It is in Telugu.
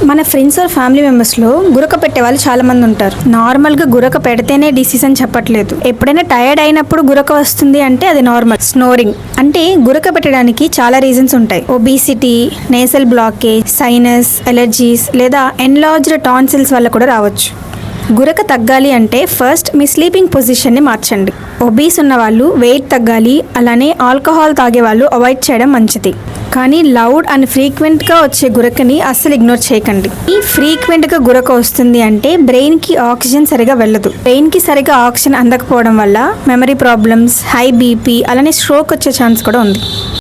మన ఫ్రెండ్స్ ఆర్ ఫ్యామిలీ మెంబర్స్లో గురక పెట్టే వాళ్ళు చాలా మంది ఉంటారు. నార్మల్గా గురక పెడితేనే డిసీజ్ అని చెప్పట్లేదు. ఎప్పుడైనా టైర్డ్ అయినప్పుడు గురక వస్తుంది అంటే అది నార్మల్. స్నోరింగ్ అంటే గురక పెట్టడానికి చాలా రీజన్స్ ఉంటాయి. Obesity, nasal blockage, sinus, allergies లేదా ఎన్లార్జ్డ్ టాన్సిల్స్ వల్ల కూడా రావచ్చు. గురక తగ్గాలి అంటే ఫస్ట్ మీ స్లీపింగ్ పొజిషన్ని మార్చండి. ఒబీస్ ఉన్న వాళ్ళు వెయిట్ తగ్గాలి, అలానే ఆల్కహాల్ తాగే వాళ్ళు అవాయిడ్ చేయడం మంచిది. కానీ లౌడ్ అండ్ ఫ్రీక్వెంట్గా వచ్చే గురకని అస్సలు ఇగ్నోర్ చేయకండి. ఈ ఫ్రీక్వెంట్గా గురక వస్తుంది అంటే బ్రెయిన్కి ఆక్సిజన్ సరిగా వెళ్ళదు. బ్రెయిన్కి సరిగా ఆక్సిజన్ అందకపోవడం వల్ల మెమరీ ప్రాబ్లమ్స్, హై బీపీ అలానే స్ట్రోక్ వచ్చే ఛాన్స్ కూడా ఉంది.